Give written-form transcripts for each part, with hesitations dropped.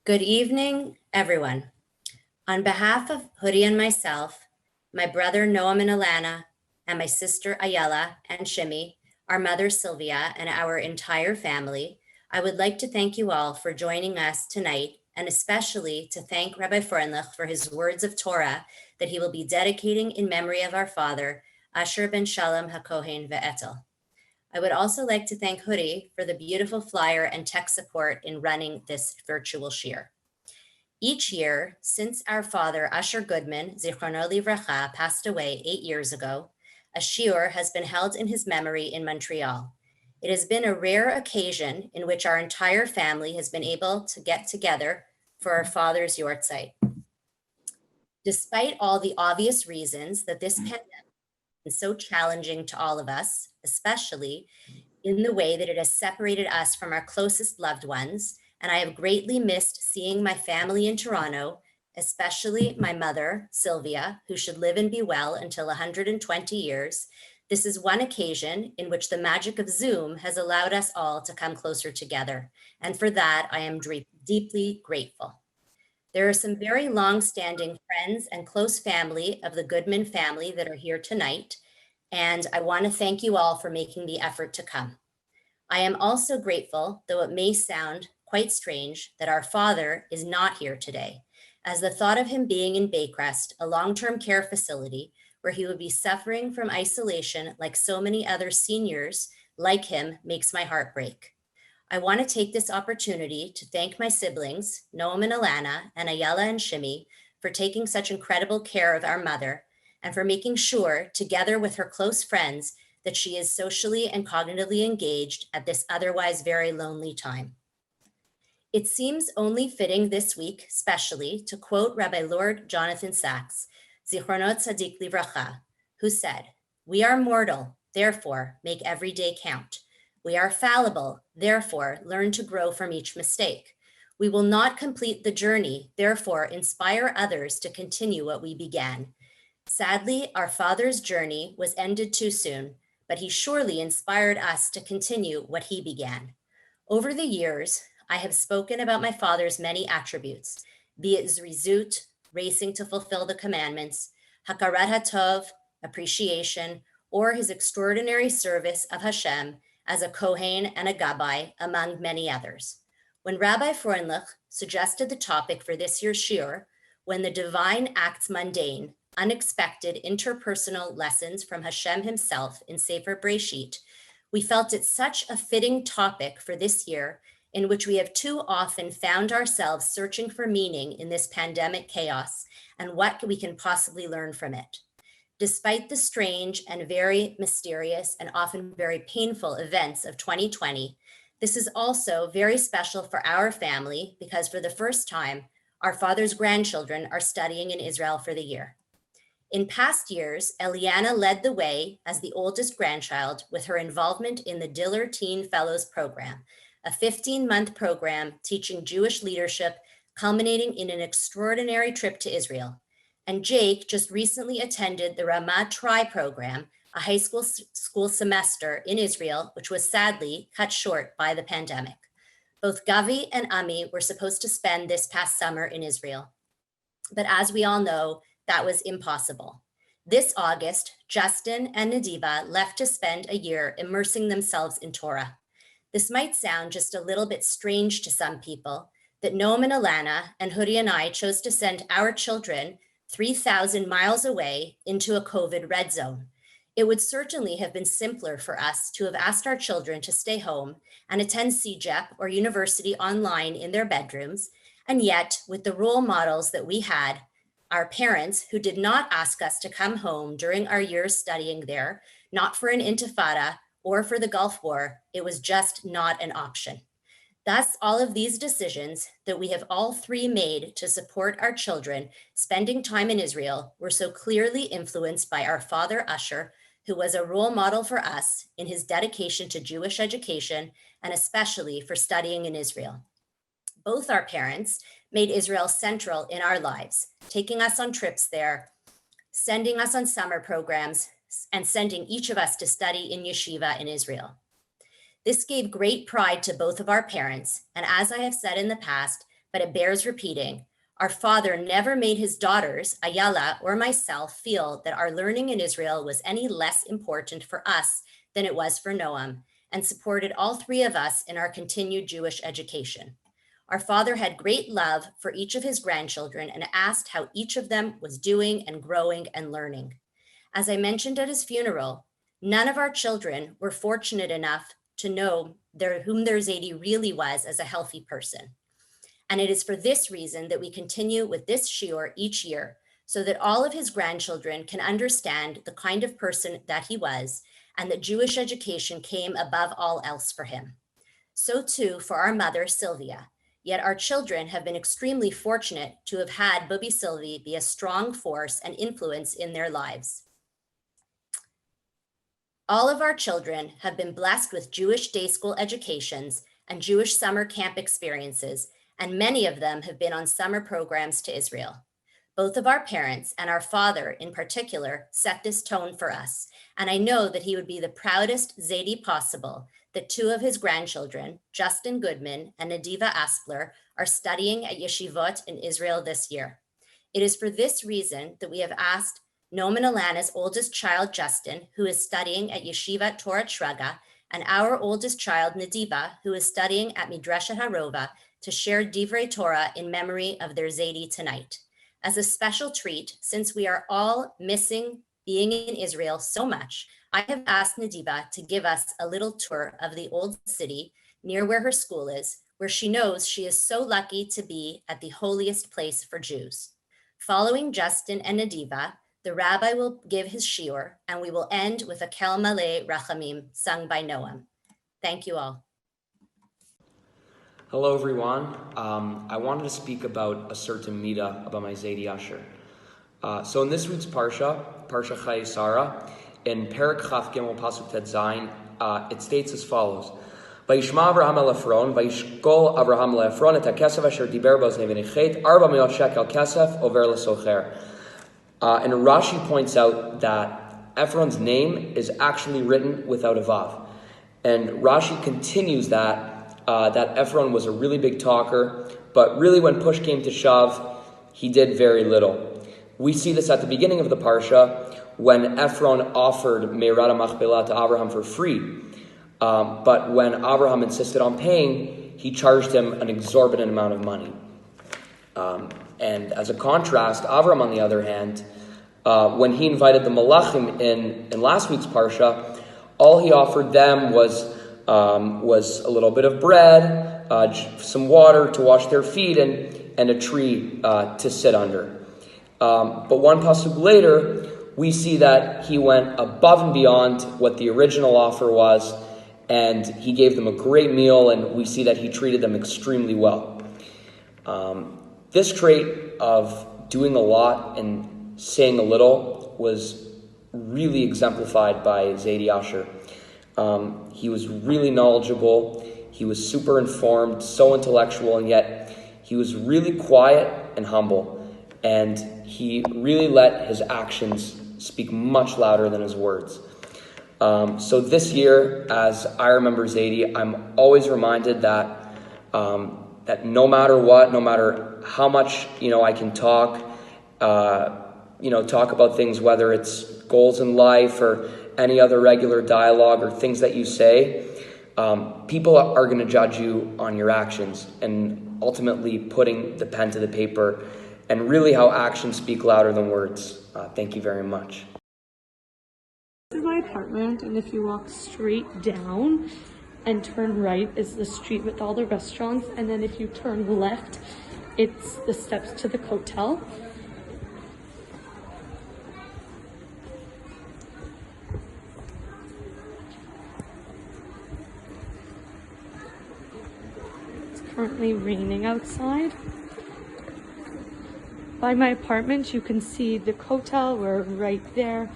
Good evening, everyone. On behalf of Hudi and myself, my brother Noam and Alana, and my sister Ayala and Shimi, our mother Sylvia, and our entire family, I would like to thank you all for joining us tonight, and especially to thank Rabbi Freundlich for his words of Torah that he will be dedicating in memory of our father, Asher ben Shalom HaKohen Ve'etel. I would also like to thank Hudi for the beautiful flyer and tech support in running this virtual shiur. Each year, since our father, Osher Goodman, Zichrono Livracha, passed away 8 years ago, a shiur has been held in his memory in Montreal. It has been a rare occasion in which our entire family has been able to get together for our father's Yahrzeit. Despite all the obvious reasons that this pandemic is so challenging to all of us, especially in the way that it has separated us from our closest loved ones, and I have greatly missed seeing my family in Toronto, especially my mother, Sylvia, who should live and be well until 120 years. This is one occasion in which the magic of Zoom has allowed us all to come closer together. And for that, I am deeply grateful. There are some very long-standing friends and close family of the Goodman family that are here tonight, and I want to thank you all for making the effort to come. I am also grateful, though it may sound quite strange, that our father is not here today, as the thought of him being in Baycrest, a long-term care facility where he would be suffering from isolation like so many other seniors like him, makes my heart break. I want to take this opportunity to thank my siblings, Noam and Alana, and Ayala and Shimi, for taking such incredible care of our mother and for making sure, together with her close friends, that she is socially and cognitively engaged at this otherwise very lonely time. It seems only fitting this week, especially, to quote Rabbi Lord Jonathan Sachs, Zichronot Tzadik Livracha, who said, "We are mortal, therefore make every day count. We are fallible, therefore learn to grow from each mistake. We will not complete the journey, therefore inspire others to continue what we began." Sadly, our father's journey was ended too soon, but he surely inspired us to continue what he began. Over the years, I have spoken about my father's many attributes, be it zrizut, racing to fulfill the commandments, hakarat hatov, appreciation, or his extraordinary service of Hashem as a Kohen and a Gabbai, among many others. When Rabbi Freundlich suggested the topic for this year's shiur, when the divine acts mundane, unexpected interpersonal lessons from Hashem himself in Sefer Breshit, we felt it such a fitting topic for this year in which we have too often found ourselves searching for meaning in this pandemic chaos and what we can possibly learn from it. Despite the strange and very mysterious and often very painful events of 2020, this is also very special for our family because for the first time, our father's grandchildren are studying in Israel for the year. In past years, Eliana led the way as the oldest grandchild with her involvement in the Diller Teen Fellows Program, a 15-month program teaching Jewish leadership, culminating in an extraordinary trip to Israel. And Jake just recently attended the Ramah Tri program, a high school semester in Israel, which was sadly cut short by the pandemic. Both Gavi and Ami were supposed to spend this past summer in Israel. But as we all know, that was impossible. This August, Justin and Nadiva left to spend a year immersing themselves in Torah. This might sound just a little bit strange to some people, that Noam and Alana and Hudi and I chose to send our children 3,000 miles away into a COVID red zone. It would certainly have been simpler for us to have asked our children to stay home and attend CJEP or university online in their bedrooms, and yet with the role models that we had, our parents who did not ask us to come home during our years studying there, not for an intifada or for the Gulf War, it was just not an option. Thus, all of these decisions that we have all three made to support our children spending time in Israel were so clearly influenced by our father, Osher, who was a role model for us in his dedication to Jewish education and especially for studying in Israel. Both our parents made Israel central in our lives, taking us on trips there, sending us on summer programs, and sending each of us to study in yeshiva in Israel. This gave great pride to both of our parents, and as I have said in the past, but it bears repeating. Our father never made his daughters, Ayala or myself, feel that our learning in Israel was any less important for us than it was for Noam, and supported all three of us in our continued Jewish education. Our father had great love for each of his grandchildren and asked how each of them was doing and growing and learning. As I mentioned at his funeral, none of our children were fortunate enough to know whom their Zaidi really was as a healthy person. And it is for this reason that we continue with this shiur each year, so that all of his grandchildren can understand the kind of person that he was, and that Jewish education came above all else for him. So too for our mother, Sylvia. Yet our children have been extremely fortunate to have had Bubi Sylvie be a strong force and influence in their lives. All of our children have been blessed with Jewish day school educations and Jewish summer camp experiences, and many of them have been on summer programs to Israel. Both of our parents and our father in particular set this tone for us, and I know that he would be the proudest Zaidi possible that two of his grandchildren, Justin Goodman and Nadiva Aspler, are studying at yeshivot in Israel this year. It is for this reason that we have asked Noam and Alana's oldest child, Justin, who is studying at Yeshivat Torah Shraga, and our oldest child, Nadiva, who is studying at Midrashat Harova, to share Divrei Torah in memory of their Zaidi tonight. As a special treat, since we are all missing being in Israel so much, I have asked Nadiva to give us a little tour of the old city near where her school is, where she knows she is so lucky to be at the holiest place for Jews. Following Justin and Nadiva, the rabbi will give his shiur, and we will end with a Kel Malei Rachamim sung by Noam. Thank you all. Hello, everyone. I wanted to speak about a certain midah about my Zaidi Osher. So in this week's Parsha Chayei Sarah, in Perek Chaf Gimel Pasuk Tet Zayin, it states as follows: Vayishma Avraham el Efron, vayishkol Avraham le Efron et hakesef asher diber bo zevei nechet 400 shekel kesef over lesocher. And Rashi points out that Ephron's name is actually written without a vav, and Rashi continues that Ephron was a really big talker, but really when push came to shove, he did very little. We see this at the beginning of the Parsha, when Ephron offered Meirata Machpelah to Abraham for free. But when Abraham insisted on paying, he charged him an exorbitant amount of money. And as a contrast, Abraham, on the other hand, when he invited the Malachim in last week's Parsha, all he offered them was a little bit of bread, some water to wash their feet, and a tree to sit under. But one pasuk later, we see that he went above and beyond what the original offer was, and he gave them a great meal, and we see that he treated them extremely well. This trait of doing a lot and saying a little was really exemplified by Zaidi Osher. He was really knowledgeable, he was super informed, so intellectual, and yet he was really quiet and humble, and he really let his actions speak much louder than his words. So this year, as I remember Zaidi, I'm always reminded that no matter what, no matter how much I can talk about things, whether it's goals in life or any other regular dialogue or things that you say, people are going to judge you on your actions, and ultimately putting the pen to the paper, and really how actions speak louder than words. Thank you very much. This is my apartment, and if you walk straight down and turn right is the street with all the restaurants, and then if you turn left, it's the steps to the hotel. It's currently raining outside. By my apartment, you can see the hotel. We're right there.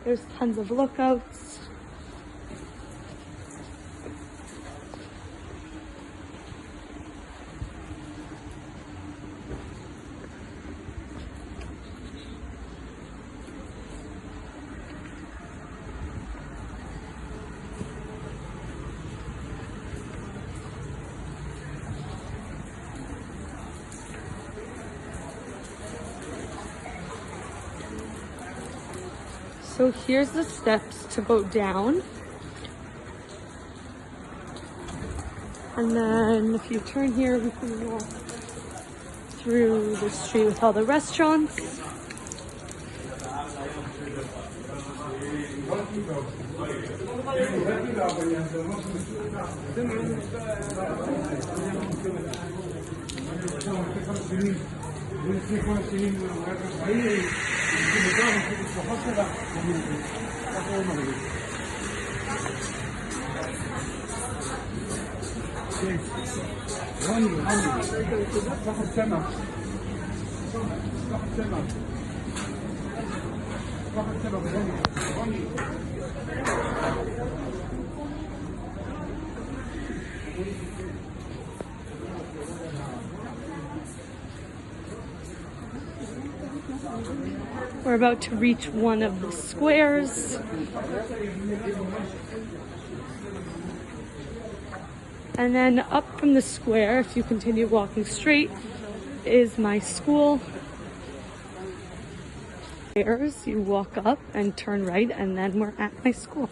There's tons of lookouts. So here's the steps to go down. And then if you turn here, we can walk through the street with all the restaurants. We're about to reach one of the squares. And then up from the square, if you continue walking straight, is my school. Stairs, you walk up and turn right, and then we're at my school.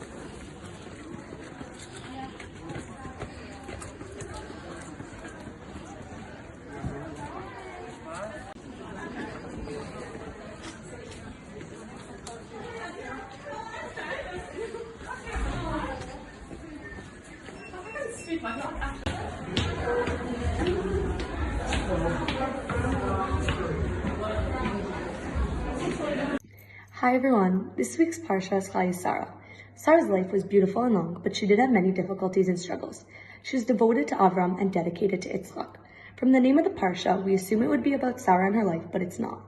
Hi everyone, this week's Parsha is Chai Sarah. Sarah's life was beautiful and long, but she did have many difficulties and struggles. She was devoted to Avram and dedicated to Yitzchak. From the name of the Parsha, we assume it would be about Sarah and her life, but it's not.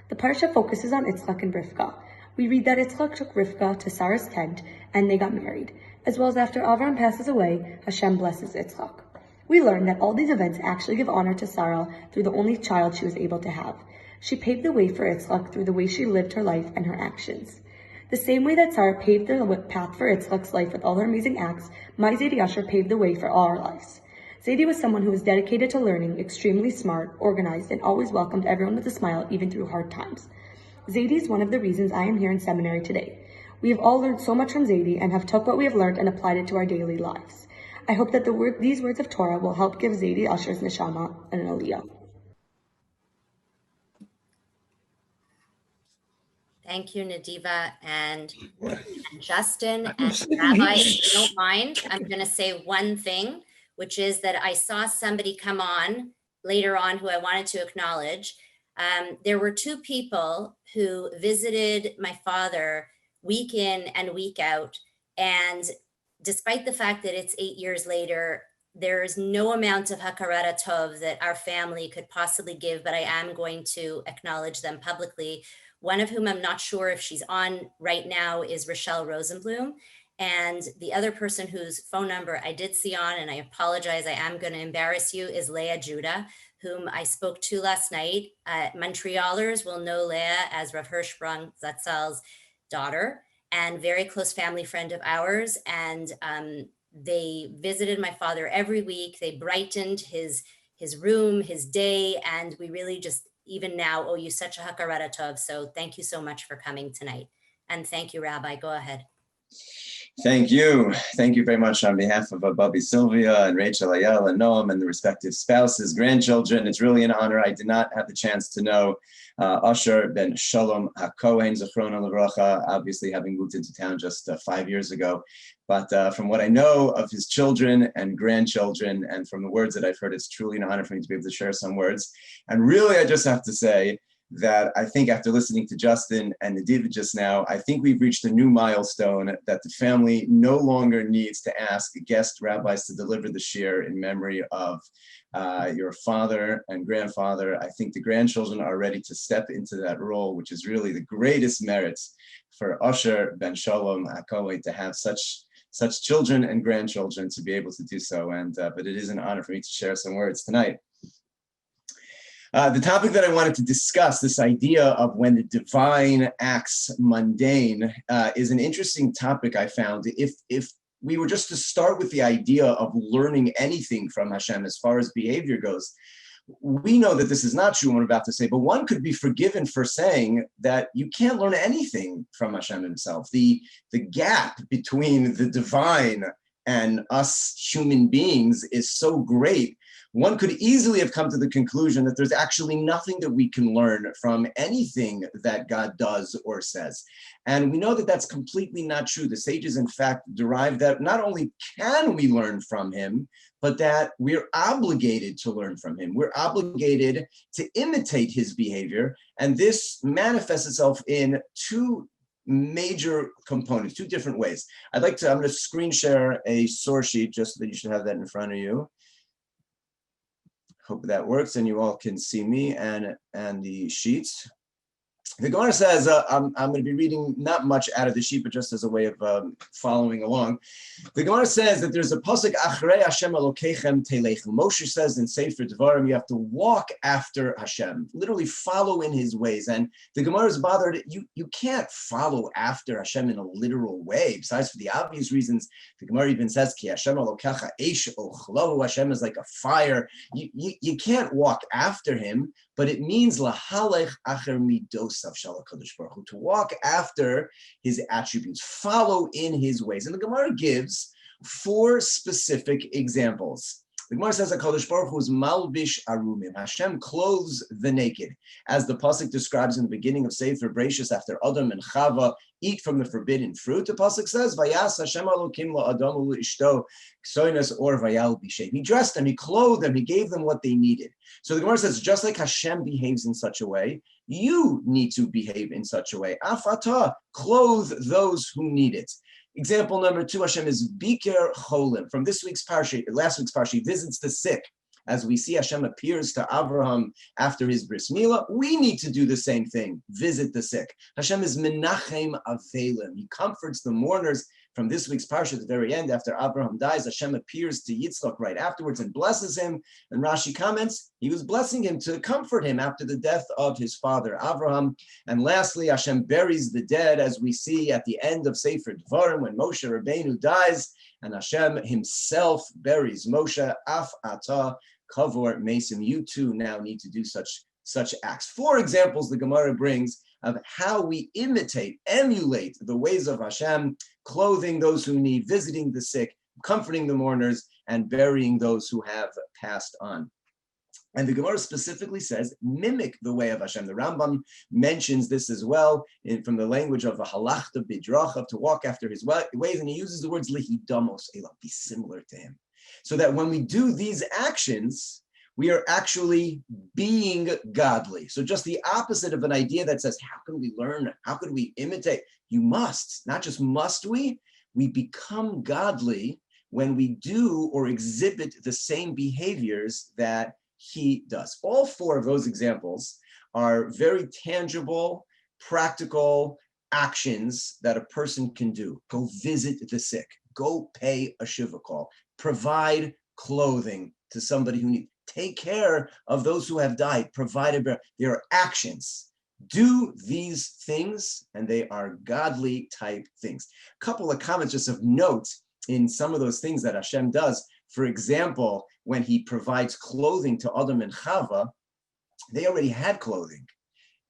The Parsha focuses on Yitzchak and Rivka. We read that Yitzchak took Rivka to Sarah's tent and they got married, as well as after Avram passes away, Hashem blesses Yitzchak. We learn that all these events actually give honor to Sarah through the only child she was able to have. She paved the way for Yitzchak through the way she lived her life and her actions. The same way that Sarah paved the path for Yitzchak's life with all her amazing acts, my Zaidi Osher paved the way for all our lives. Zaidi was someone who was dedicated to learning, extremely smart, organized, and always welcomed everyone with a smile, even through hard times. Zaidi is one of the reasons I am here in seminary today. We have all learned so much from Zaidi and have took what we have learned and applied it to our daily lives. I hope that these words of Torah will help give Zaidi Osher's neshama an aliyah. Thank you, Nadiva and Justin and Rabbi. If you don't mind, I'm going to say one thing, which is that I saw somebody come on later on who I wanted to acknowledge. There were two people who visited my father week in and week out. And despite the fact that it's 8 years later, there is no amount of hakarat tov that our family could possibly give, but I am going to acknowledge them publicly. One of whom I'm not sure if she's on right now is Rochelle Rosenblum. And the other person whose phone number I did see on, and I apologize, I am going to embarrass you, is Leah Judah, whom I spoke to last night. Montrealers will know Leah as Rav Hirschsprung Zatzal's daughter and very close family friend of ours. And they visited my father every week. They brightened his room, his day, and we really just even now owe you such a hakarat tov. So thank you so much for coming tonight. And thank you, Rabbi. Go ahead. Thank you. Thank you very much on behalf of Bubby Sylvia and Rachel Ayala and Noam and the respective spouses, grandchildren. It's really an honor. I did not have the chance to know Osher ben Shalom HaKohen, Zechrono Livracha, obviously having moved into town just 5 years ago. But from what I know of his children and grandchildren, and from the words that I've heard, it's truly an honor for me to be able to share some words. And really, I just have to say that I think after listening to Justin and Nadiva just now, I think we've reached a new milestone that the family no longer needs to ask guest rabbis to deliver the shiur in memory of your father and grandfather. I think the grandchildren are ready to step into that role, which is really the greatest merits for Osher ben Shalom HaKohen to have such children and grandchildren to be able to do so. And but it is an honor for me to share some words tonight. The topic that I wanted to discuss, this idea of when the divine acts mundane, is an interesting topic I found. If we were just to start with the idea of learning anything from Hashem as far as behavior goes, We know that this is not true, what I'm about to say, but one could be forgiven for saying that you can't learn anything from Hashem himself. The gap between the divine and us human beings is so great. One could easily have come to the conclusion that there's actually nothing that we can learn from anything that God does or says. And we know that that's completely not true. The sages, in fact, derive that not only can we learn from him, but that we're obligated to learn from him. We're obligated to imitate his behavior. And this manifests itself in two major components, two different ways. I'm going to screen share a source sheet just so that you should have that in front of you. Hope that works and you all can see me and the sheets. The Gemara says, I'm going to be reading not much out of the sheet, but just as a way of following along. The Gemara says that there's a pasuk, Achrei Hashem Elokechem Telechem. Moshe says in Sefer Devarim, you have to walk after Hashem, literally follow in his ways. And the Gemara is bothered, you can't follow after Hashem in a literal way, besides for the obvious reasons. The Gemara even says, Ki Hashem Elokecha Eish Ochlo, Hashem is like a fire. You can't walk after him, but it means lahalech acher midosav shel HaKadosh Baruch Hu, to walk after his attributes, follow in his ways. And the Gemara gives 4 specific examples. The Gemara says HaKadosh Baruch Hu is malbish arumim. Hashem clothes the naked, as the pasuk describes in the beginning of Sefer Bereshis after Adam and Chava eat from the forbidden fruit. The pasuk says, "Vayas Hashem Elokim la'adam u'ishto ksoinas or vayal b'shem." He dressed them, he clothed them, he gave them what they needed. So the Gemara says, just like Hashem behaves in such a way, you need to behave in such a way. Afata, clothe those who need it. Example number 2, Hashem is Biker Cholim. From last week's parsha, he visits the sick. As we see, Hashem appears to Abraham after his bris milah. We need to do the same thing, visit the sick. Hashem is Menachem Avelim. He comforts the mourners. From this week's parsha at the very end, after Abraham dies, Hashem appears to Yitzchak right afterwards and blesses him. And Rashi comments, he was blessing him to comfort him after the death of his father Abraham. And lastly, Hashem buries the dead, as we see at the end of Sefer Devarim when Moshe Rabbeinu dies, and Hashem himself buries Moshe. Af ata kavor mesim. You too now need to do such acts. 4 examples the Gemara brings of how we emulate the ways of Hashem, clothing those who need, visiting the sick, comforting the mourners, and burying those who have passed on. And the Gemara specifically says, mimic the way of Hashem. The Rambam mentions this as well from the language of halachta bidrachav, to walk after his ways, and he uses the words lihidamos elah, be similar to him. So that when we do these actions, we are actually being godly. So just the opposite of an idea that says, how can we learn? How can we imitate? You must, not just must we become godly when we do or exhibit the same behaviors that he does. All 4 of those examples are very tangible, practical actions that a person can do. Go visit the sick, go pay a shiva call, provide clothing to somebody who needs, take care of those who have died, provide there are actions. Do these things, and they are godly type things. A couple of comments just of note in some of those things that Hashem does. For example, when he provides clothing to Adam and Chava, they already had clothing.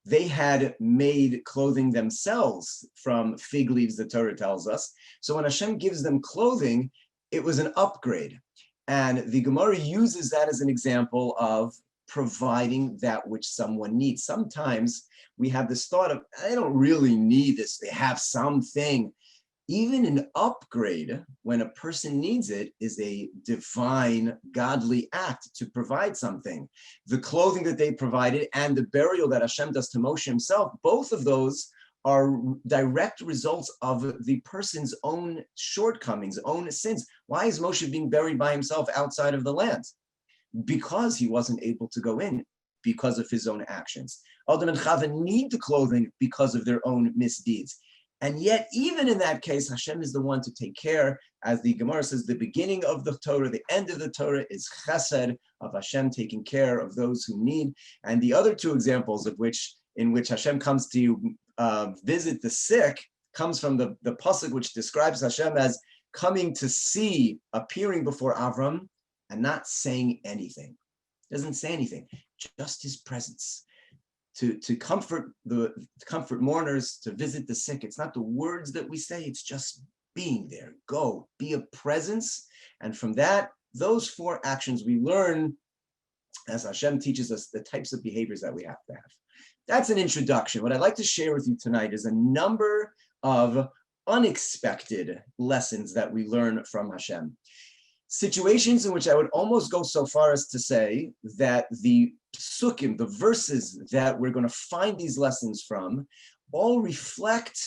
They had made clothing themselves from fig leaves, the Torah tells us. So when Hashem gives them clothing, it was an upgrade. And the Gemara uses that as an example of providing that which someone needs. Sometimes we have this thought of, I don't really need this. They have something. Even an upgrade, when a person needs it, is a divine, godly act to provide something. The clothing that they provided and the burial that Hashem does to Moshe himself, both of those are direct results of the person's own shortcomings, own sins. Why is Moshe being buried by himself outside of the land? Because he wasn't able to go in because of his own actions. Adam and Chava need the clothing because of their own misdeeds. And yet, even in that case, Hashem is the one to take care. As the Gemara says, the beginning of the Torah, the end of the Torah is chesed, of Hashem taking care of those who need. And the other 2 examples in which Hashem comes to visit the sick comes from the pasuk which describes Hashem as coming to see, appearing before Avram, and not saying anything. Doesn't say anything, just his presence. To comfort mourners, to visit the sick. It's not the words that we say, it's just being there. Go, be a presence. And from that, those 4 actions we learn, as Hashem teaches us, the types of behaviors that we have to have. That's an introduction. What I'd like to share with you tonight is a number of unexpected lessons that we learn from Hashem. Situations in which I would almost go so far as to say that the psukim, the verses that we're going to find these lessons from, all reflect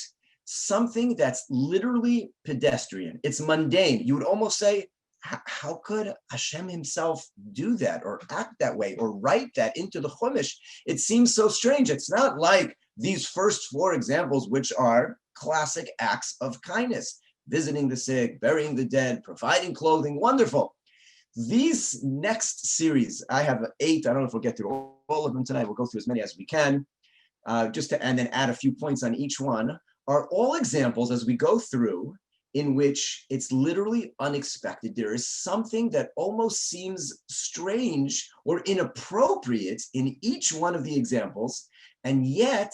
something that's literally pedestrian. It's mundane. You would almost say, how could Hashem himself do that or act that way or write that into the Chumash? It seems so strange. It's not like these first 4 examples, which are classic acts of kindness. Visiting the sick, burying the dead, providing clothing, wonderful. These next series, I have 8. I don't know if we'll get through all of them tonight. We'll go through as many as we can, and then add a few points on each one, are all examples as we go through in which it's literally unexpected. There is something that almost seems strange or inappropriate in each one of the examples, and yet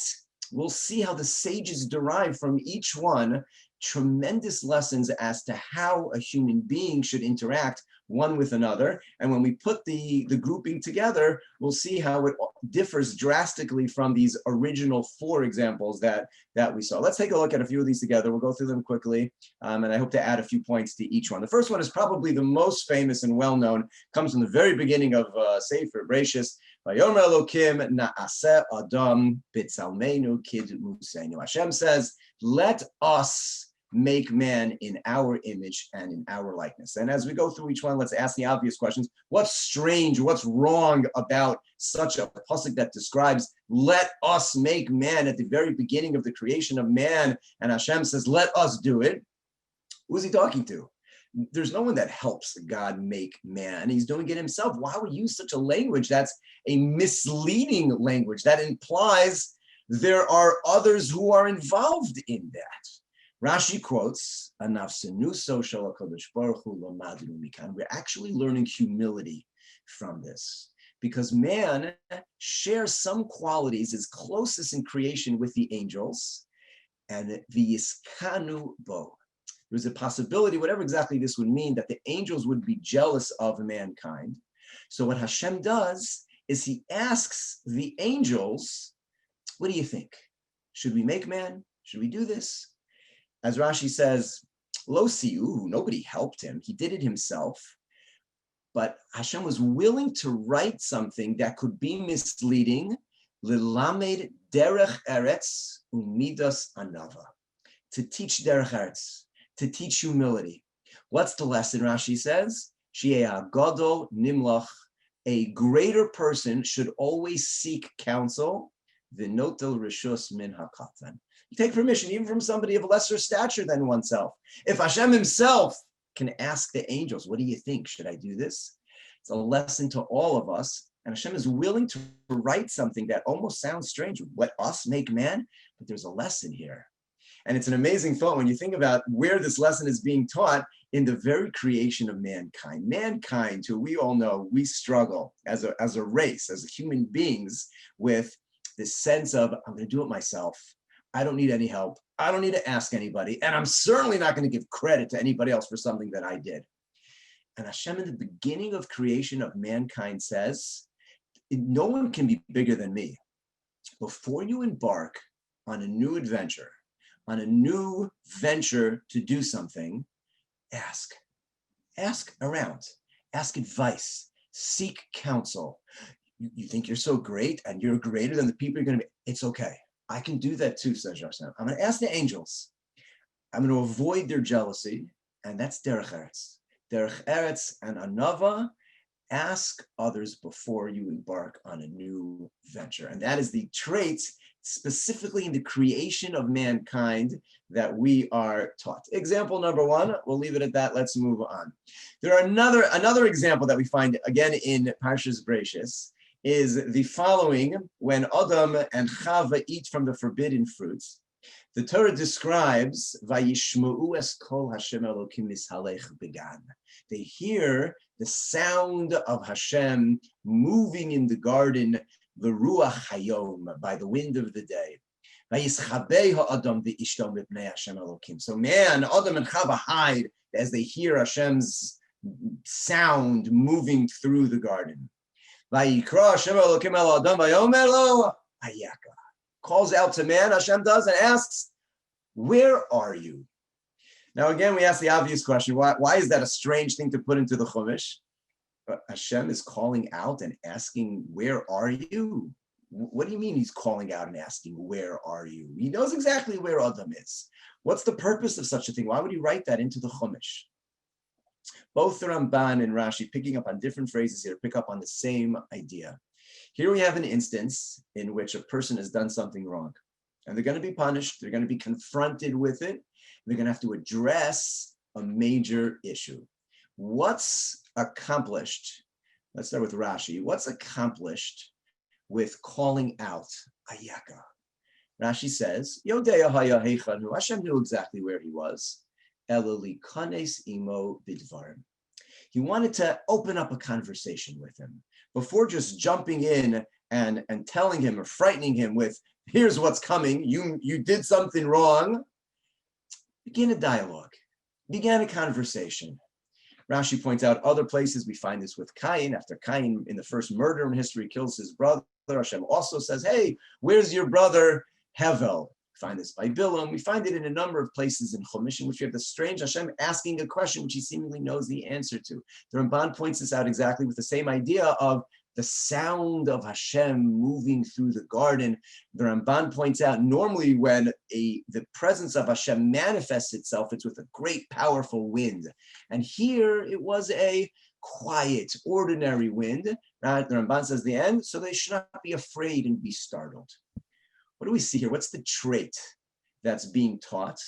we'll see how the sages derive from each one tremendous lessons as to how a human being should interact one with another. And when we put the grouping together, we'll see how it differs drastically from these original 4 examples that we saw. Let's take a look at a few of these together. We'll go through them quickly, and I hope to add a few points to each one. The first one is probably the most famous and well-known, comes from the very beginning of Sefer Bereshis. Vayomer Elokim na'aseh Adam b'tzalmeinu kidmusenu. Hashem says, let us make man in our image and in our likeness. And as we go through each one, let's ask the obvious questions. What's strange, what's wrong about such a pasuk that describes let us make man at the very beginning of the creation of man, and Hashem says, let us do it? Who's he talking to? There's no one that helps God make man. He's doing it himself. Why would you use such a language? That's a misleading language. That implies there are others who are involved in that. Rashi quotes, we're actually learning humility from this, because man shares some qualities, is closest in creation with the angels, and the yiskanu bo. There's a possibility, whatever exactly this would mean, that the angels would be jealous of mankind. So what Hashem does is he asks the angels, what do you think? Should we make man? Should we do this? As Rashi says, Lo siu, nobody helped him. He did it himself. But Hashem was willing to write something that could be misleading, Lilamed derech eretz umidas anava, to teach derech eretz, to teach humility. What's the lesson, Rashi says? Shi'eh gadol nimlach, a greater person should always seek counsel, v'notel rishus min hakatan. You take permission even from somebody of lesser stature than oneself. If Hashem himself can ask the angels, what do you think? Should I do this? It's a lesson to all of us. And Hashem is willing to write something that almost sounds strange. Let us make man? But there's a lesson here. And it's an amazing thought when you think about where this lesson is being taught in the very creation of mankind. Mankind, who we all know, we struggle as a race, as human beings, with this sense of, I'm going to do it myself. I don't need any help. I don't need to ask anybody. And I'm certainly not going to give credit to anybody else for something that I did. And Hashem, in the beginning of creation of mankind, says, no one can be bigger than me. Before you embark on a new adventure, on a new venture to do something, ask. Ask around. Ask advice. Seek counsel. You think you're so great and you're greater than the people you're going to be. It's okay. I can do that too, says Hashem. I'm going to ask the angels. I'm going to avoid their jealousy, and that's derech eretz. Derech eretz and anava, ask others before you embark on a new venture. And that is the trait specifically in the creation of mankind that we are taught. Example number 1, we'll leave it at that. Let's move on. There are another example that we find again in Parshas Bereshis is the following: when Adam and Chava eat from the forbidden fruits, The Torah describes Vayishma'u es kol Hashem Elokim nishalech began. They hear the sound of Hashem moving in the garden, the Ruach Hayom, by the wind of the day. So man, Adam and Chava hide as they hear Hashem's sound moving through the garden. Calls out to man, Hashem does, and asks, where are you? Now again, we ask the obvious question, why is that a strange thing to put into the Chumash? Hashem is calling out and asking, where are you? What do you mean he's calling out and asking, where are you? He knows exactly where Adam is. What's the purpose of such a thing? Why would he write that into the Chumash? Both the Ramban and Rashi, picking up on different phrases here, pick up on the same idea. Here we have an instance in which a person has done something wrong, and they're going to be punished. They're going to be confronted with it. They're going to have to address a major issue. What's accomplished? Let's start with Rashi. What's accomplished with calling out Ayaka? Rashi says, Yodeya haya heichanu. Hashem knew exactly where he was. Elali kanes imo bidvarim. He wanted to open up a conversation with him before just jumping in and telling him or frightening him with, here's what's coming. You did something wrong. Begin a dialogue. Began a conversation. Rashi points out other places we find this with Cain. After Cain, in the first murder in history, kills his brother, Hashem also says, hey, where's your brother Hevel? We find this by Bilam. We find it in a number of places in Chumash, in which we have the strange Hashem asking a question which he seemingly knows the answer to. The Ramban points this out exactly with the same idea of the sound of Hashem moving through the garden. The Ramban points out normally when the presence of Hashem manifests itself, it's with a great powerful wind. And here it was a quiet, ordinary wind. Right? The Ramban says the end, so they should not be afraid and be startled. What do we see here? What's the trait that's being taught?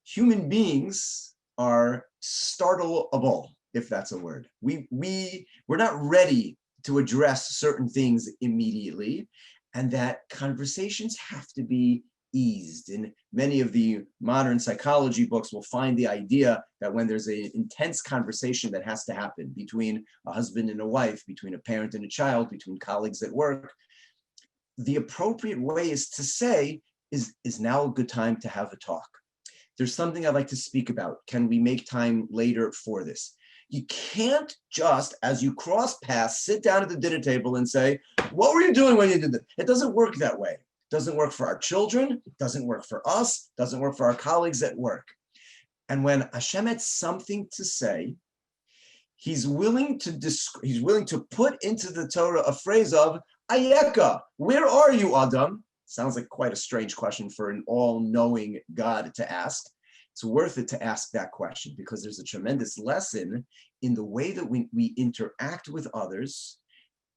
Human beings are startleable, if that's a word. We're not ready to address certain things immediately, and that conversations have to be eased. In many of the modern psychology books, we'll find the idea that when there's an intense conversation that has to happen between a husband and a wife, between a parent and a child, between colleagues at work, the appropriate way is to say, is now a good time to have a talk? There's something I'd like to speak about. Can we make time later for this? You can't just, as you cross paths, sit down at the dinner table and say, what were you doing when you did that? It doesn't work that way. It doesn't work for our children. It doesn't work for us. It doesn't work for our colleagues at work. And when Hashem had something to say, he's willing to put into the Torah a phrase of, Ayeka, where are you, Adam? Sounds like quite a strange question for an all-knowing God to ask. It's worth it to ask that question because there's a tremendous lesson in the way that we interact with others.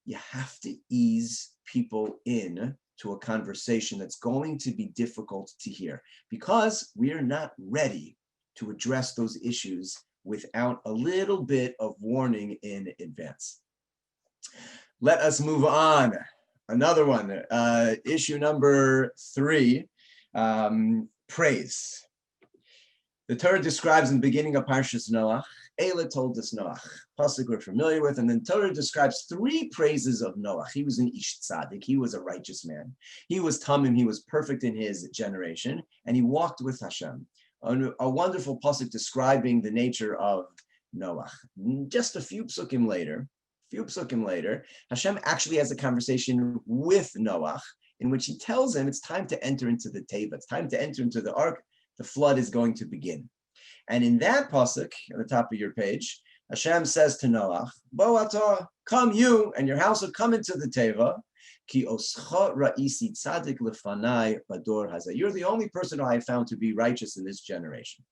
You have to ease people in to a conversation that's going to be difficult to hear because we're not ready to address those issues without a little bit of warning in advance. Let us move on. Another one, issue number 3, praise. The Torah describes in the beginning of Parshas Noach, Eila told us Noach, pasuk we're familiar with, and then Torah describes 3 praises of Noach. He was an Ish Tzaddik, he was a righteous man. He was Tamim, he was perfect in his generation, and he walked with Hashem. A wonderful pasuk describing the nature of Noach. Just a few psukim later, Hashem actually has a conversation with Noach in which he tells him it's time to enter into the teva, it's time to enter into the ark, the flood is going to begin. And in that pasuk, at the top of your page, Hashem says to Noach, Bo atah, come you and your household, come into the teva, ki oscha ra'isi tzaddik lefanai bador hazeh. You're the only person who I have found to be righteous in this generation.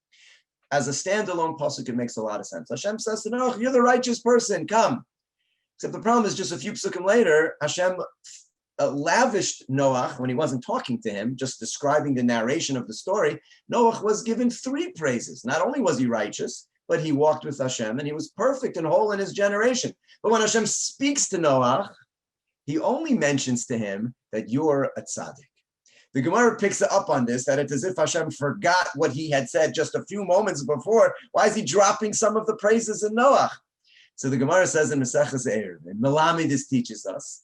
As a standalone pasuk, it makes a lot of sense. Hashem says to Noach, you're the righteous person, come. Except the problem is just a few psukim later, Hashem lavished Noach when he wasn't talking to him, just describing the narration of the story. Noach was given 3 praises. Not only was he righteous, but he walked with Hashem and he was perfect and whole in his generation. But when Hashem speaks to Noach, he only mentions to him that you're a tzaddik. The Gemara picks up on this, that it's as if Hashem forgot what he had said just a few moments before. Why is he dropping some of the praises in Noach? So the Gemara says in Maseches Erev, and Melami, this teaches us,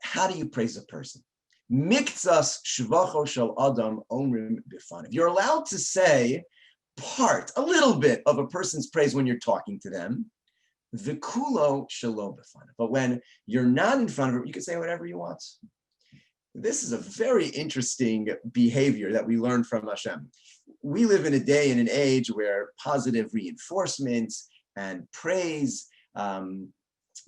how do you praise a person? Miktsas shvacho shel adam omrim bifanav. You're allowed to say a little bit of a person's praise when you're talking to them. V'kulo shelo bifanav. But when you're not in front of him, you can say whatever you want. This is a very interesting behavior that we learn from Hashem. We live in a day and an age where positive reinforcement and praise,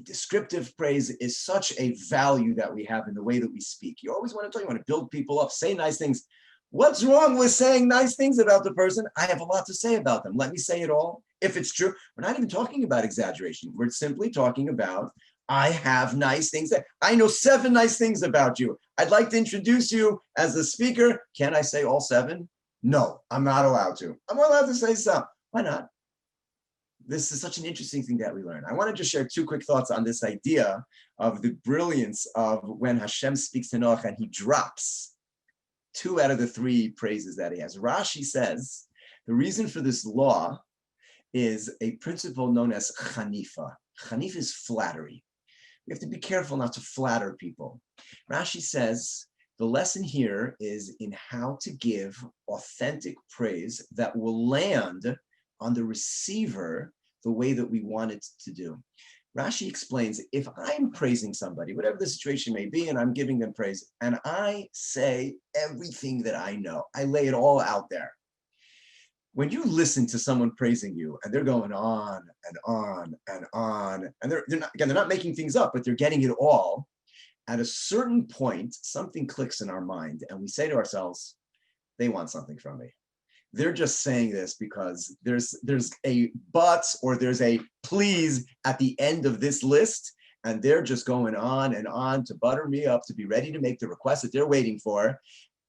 descriptive praise is such a value that we have in the way that we speak. You always want to talk, you want to build people up, say nice things. What's wrong with saying nice things about the person? I have a lot to say about them. Let me say it all. If it's true, we're not even talking about exaggeration. We're simply talking about, I have nice things. I know 7 nice things about you. I'd like to introduce you as a speaker. Can I say all 7? No, I'm not allowed to. I'm allowed to say some. Why not? This is such an interesting thing that we learn. I want to just share 2 quick thoughts on this idea of the brilliance of when Hashem speaks to Noach and he drops 2 out of the 3 praises that he has. Rashi says the reason for this law is a principle known as chanifa. Chanifa is flattery. We have to be careful not to flatter people. Rashi says the lesson here is in how to give authentic praise that will land on the receiver the way that we want it to do. Rashi explains, if I'm praising somebody, whatever the situation may be, and I'm giving them praise, and I say everything that I know, I lay it all out there. When you listen to someone praising you and they're going on and on and on, and they're not making things up, but they're getting it all, at a certain point, something clicks in our mind and we say to ourselves, they want something from me. They're just saying this because there's a but or there's a please at the end of this list, and they're just going on and on to butter me up, to be ready to make the request that they're waiting for.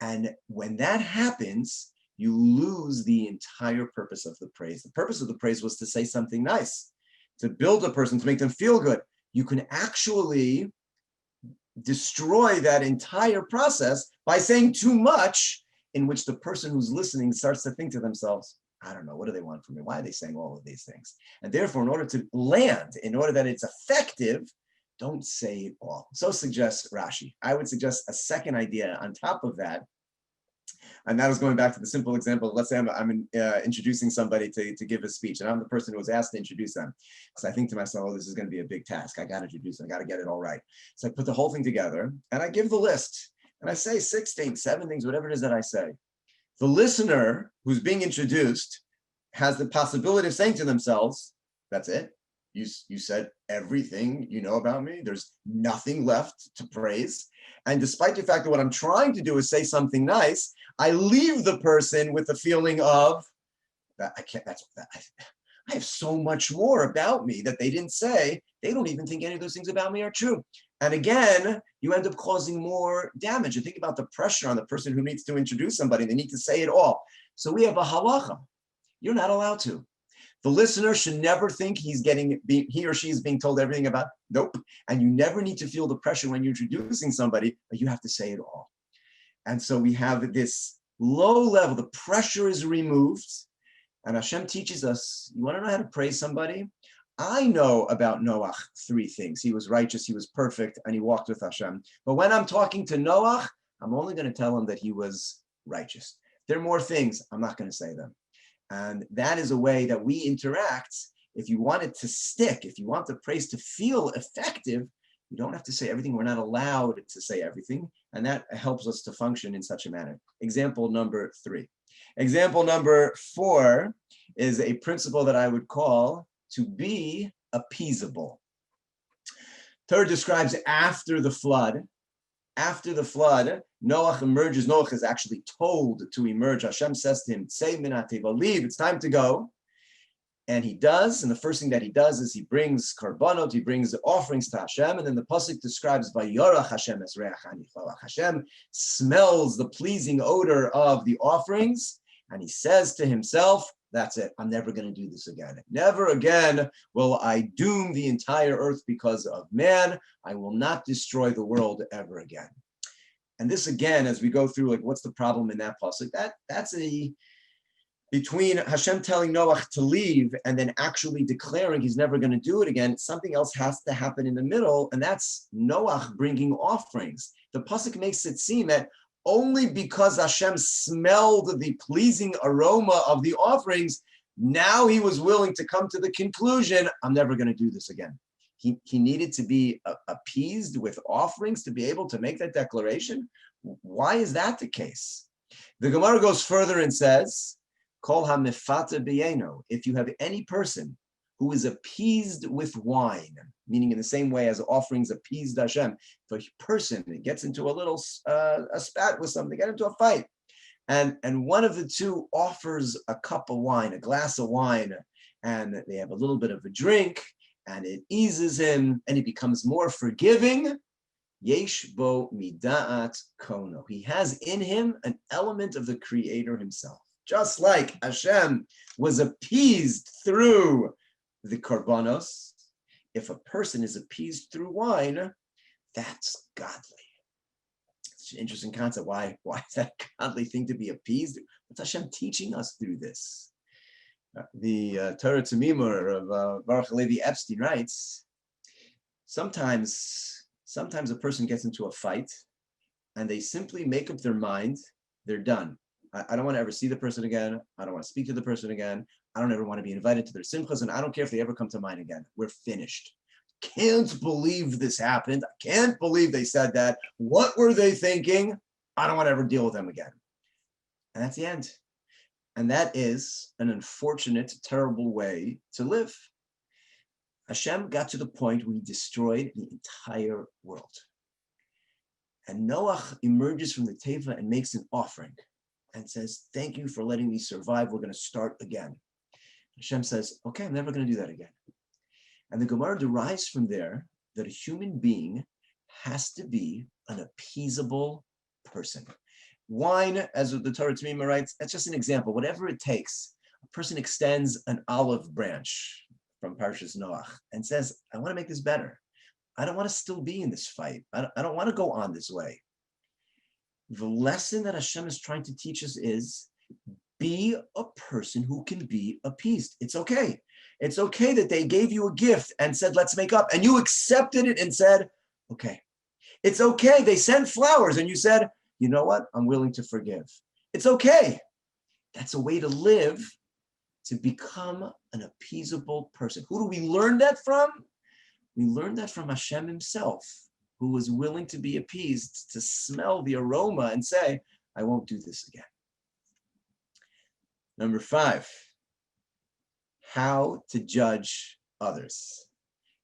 And when that happens, you lose the entire purpose of the praise. The purpose of the praise was to say something nice, to build a person, to make them feel good. You can actually destroy that entire process by saying too much, in which the person who's listening starts to think to themselves, I don't know, what do they want from me? Why are they saying all of these things? And therefore, in order to land, in order that it's effective, don't say it all. So suggests Rashi. I would suggest a second idea on top of that. And that is going back to the simple example. Let's say I'm introducing somebody to give a speech, and I'm the person who was asked to introduce them. So I think to myself, oh, this is going to be a big task. I got to introduce them. I got to get it all right. So I put the whole thing together, and I give the list. And I say 6 things, 7 things, whatever it is that I say. The listener who's being introduced has the possibility of saying to themselves, that's it. You said everything you know about me. There's nothing left to praise. And despite the fact that what I'm trying to do is say something nice, I leave the person with the feeling of, I have so much more about me that they didn't say. They don't even think any of those things about me are true. And again, you end up causing more damage. And think about the pressure on the person who needs to introduce somebody. They need to say it all. So we have a halacha. You're not allowed to. The listener should never think he or she is being told everything about. Nope. And you never need to feel the pressure when you're introducing somebody, but you have to say it all. And so we have this low level. The pressure is removed. And Hashem teaches us, you want to know how to praise somebody? I know about Noach 3 things. He was righteous, he was perfect, and he walked with Hashem. But when I'm talking to Noach, I'm only going to tell him that he was righteous. There are more things, I'm not going to say them. And that is a way that we interact. If you want it to stick, if you want the praise to feel effective, you don't have to say everything. We're not allowed to say everything. And that helps us to function in such a manner. Example number 3. Example number 4 is a principle that I would call to be appeasable. Torah describes after the flood. After the flood, Noach emerges. Noach is actually told to emerge. Hashem says to him, "Tzei min hateva, leave, it's time to go." And he does, and the first thing that he does is he brings karbanot, he brings the offerings to Hashem, and then the pasuk describes Vayorach Hashem es reach hanichoach. Hashem smells the pleasing odor of the offerings, and he says to himself, that's it. I'm never going to do this again. Never again will I doom the entire earth because of man. I will not destroy the world ever again. And this again, as we go through, like, what's the problem in that pasuk? That's between Hashem telling Noah to leave and then actually declaring he's never going to do it again. Something else has to happen in the middle, and that's Noah bringing offerings. The pasuk makes it seem that only because Hashem smelled the pleasing aroma of the offerings, now he was willing to come to the conclusion, I'm never going to do this again. He needed to be appeased with offerings to be able to make that declaration. Why is that the case? The Gemara goes further and says, Kol ha-mefata b'yeno, if you have any person who is appeased with wine, meaning in the same way as offerings appeased Hashem, if a person gets into a little a spat with something, get into a fight, and one of the two offers a cup of wine, a glass of wine, and they have a little bit of a drink, and it eases him, and he becomes more forgiving. Yesh bo mida'at kono. He has in him an element of the Creator himself. Just like Hashem was appeased through the korbanos, if a person is appeased through wine, that's godly. It's an interesting concept. Why is that a godly thing to be appeased? What's Hashem teaching us through this? The Torah Tzimimur of Baruch Levi Epstein writes, sometimes a person gets into a fight and they simply make up their mind, they're done. I don't want to ever see the person again. I don't want to speak to the person again. I don't ever want to be invited to their simchas, and I don't care if they ever come to mine again. We're finished. Can't believe this happened. I can't believe they said that. What were they thinking? I don't want to ever deal with them again. And that's the end. And that is an unfortunate, terrible way to live. Hashem got to the point where he destroyed the entire world. And Noah emerges from the teva and makes an offering and says, thank you for letting me survive. We're going to start again. Hashem says, okay, I'm never going to do that again. And the Gemara derives from there that a human being has to be an appeasable person. Wine, as the Torah Tzimimah writes, that's just an example. Whatever it takes, a person extends an olive branch from Parshas Noach and says, I want to make this better. I don't want to still be in this fight. I don't want to go on this way. The lesson that Hashem is trying to teach us is be a person who can be appeased. It's okay. It's okay that they gave you a gift and said, let's make up. And you accepted it and said, okay. It's okay. They sent flowers and you said, you know what? I'm willing to forgive. It's okay. That's a way to live, to become an appeasable person. Who do we learn that from? We learn that from Hashem himself, who was willing to be appeased, to smell the aroma and say, I won't do this again. Number 5, how to judge others.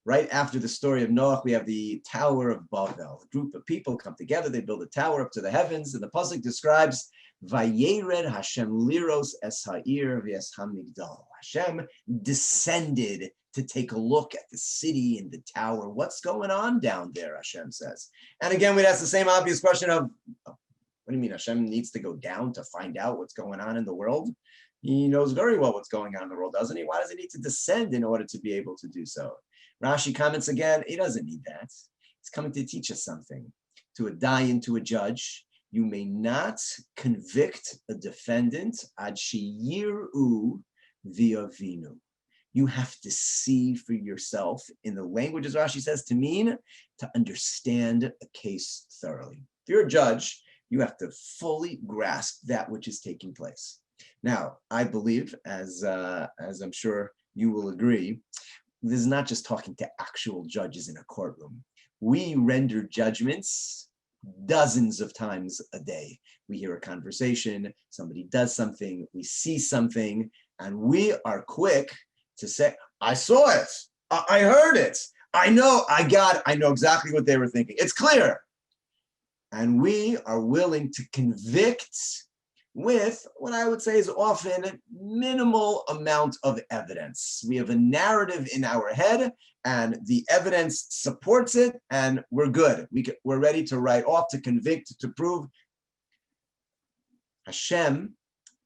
Right after the story of Noah, we have the Tower of Babel. A group of people come together, they build a tower up to the heavens, and the pasuk describes, Vayered Hashem liros es ha'ir v'es hamigdal. Hashem descended to take a look at the city and the tower. What's going on down there, Hashem says. And again, we'd ask the same obvious question of, what do you mean Hashem needs to go down to find out what's going on in the world? He knows very well what's going on in the world, doesn't he? Why does he need to descend in order to be able to do so? Rashi comments again, he doesn't need that. He's coming to teach us something. To a dayan, to a judge, you may not convict a defendant ad sheyiru v'yavinu. You have to see for yourself, in the language, as Rashi says, to mean, to understand a case thoroughly. If you're a judge, you have to fully grasp that which is taking place. Now, I believe, as I'm sure you will agree, this is not just talking to actual judges in a courtroom. We render judgments dozens of times a day. We hear a conversation, somebody does something, we see something, and we are quick to say, I saw it, I heard it, I know exactly what they were thinking. It's clear. And we are willing to convict with what I would say is often minimal amount of evidence. We have a narrative in our head and the evidence supports it and we're good. We're ready to write off, to convict, to prove. Hashem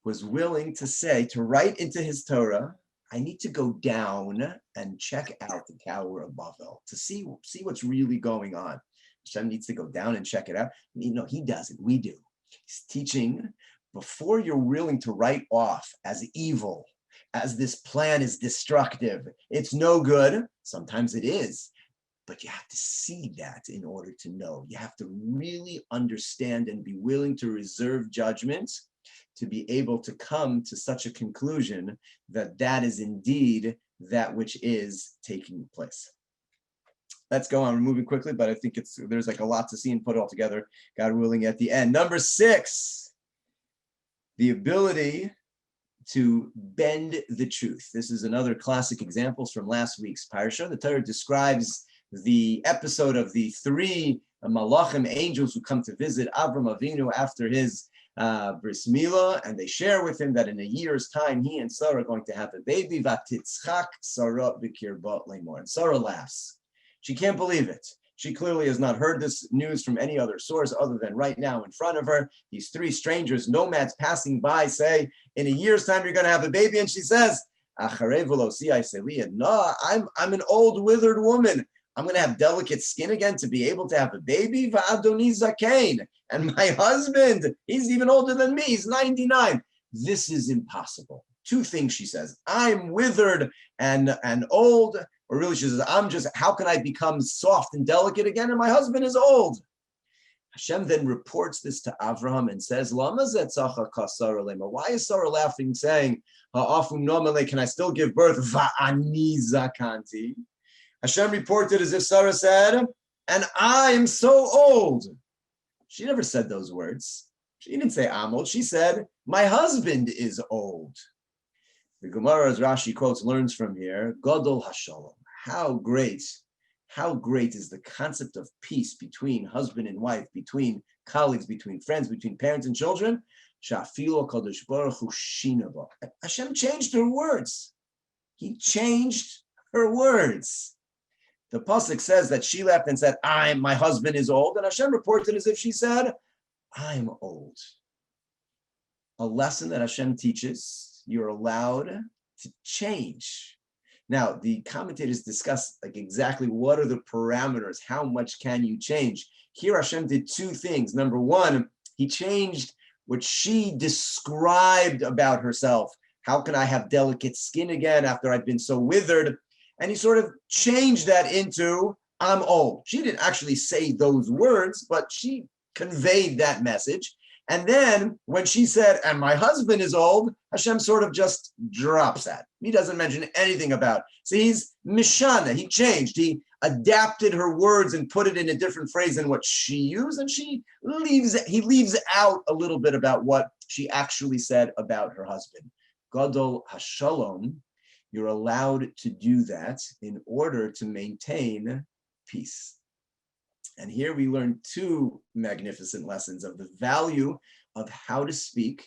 was willing to say, to write into his Torah, I need to go down and check out the Tower of Babel to see what's really going on. Hashem needs to go down and check it out. He doesn't. We do. He's teaching before you're willing to write off as evil, as this plan is destructive, it's no good. Sometimes it is. But you have to see that in order to know. You have to really understand and be willing to reserve judgment to be able to come to such a conclusion that that is indeed that which is taking place. Let's go on. We're moving quickly, but I think there's like a lot to see and put it all together, God willing, at the end. Number 6, the ability to bend the truth. This is another classic example from last week's parsha. The Torah describes the episode of the 3 malachim angels who come to visit Avram Avinu after his bris milah, and they share with him that in a year's time he and Sarah are going to have a baby. Vatitzchak Sarah b'kirbot lemor. And Sarah laughs. She can't believe it. She clearly has not heard this news from any other source other than right now in front of her. These 3 strangers, nomads passing by, say, in a year's time you're going to have a baby. And she says, no, I'm an old withered woman. I'm going to have delicate skin again to be able to have a baby. And my husband, he's even older than me. He's 99. This is impossible. 2 things she says. I'm withered and old. Or really, she says, how can I become soft and delicate again? And my husband is old. Hashem then reports this to Avraham and says, why is Sarah laughing, saying, can I still give birth? Hashem reported as if Sarah said, and I am so old. She never said those words. She didn't say I'm old. She said, my husband is old. The Gemara, as Rashi quotes, learns from here, Gadol Hashalom. How great is the concept of peace between husband and wife, between colleagues, between friends, between parents and children. Shafilo Kadosh Baruch Hu Shinaba. Hashem changed her words. He changed her words. The pasuk says that she left and said, my husband is old, and Hashem reported as if she said, I'm old. A lesson that Hashem teaches, you're allowed to change. Now, the commentators discuss exactly what are the parameters, how much can you change? Here Hashem did 2 things. Number 1, he changed what she described about herself. How can I have delicate skin again after I've been so withered? And he sort of changed that into, I'm old. She didn't actually say those words, but she conveyed that message. And then when she said, and my husband is old, Hashem sort of just drops that. He doesn't mention anything about it. So he's mishana, he changed. He adapted her words and put it in a different phrase than what she used. And he leaves out a little bit about what she actually said about her husband. Gadol Hashalom, you're allowed to do that in order to maintain peace. And here we learn 2 magnificent lessons of the value of how to speak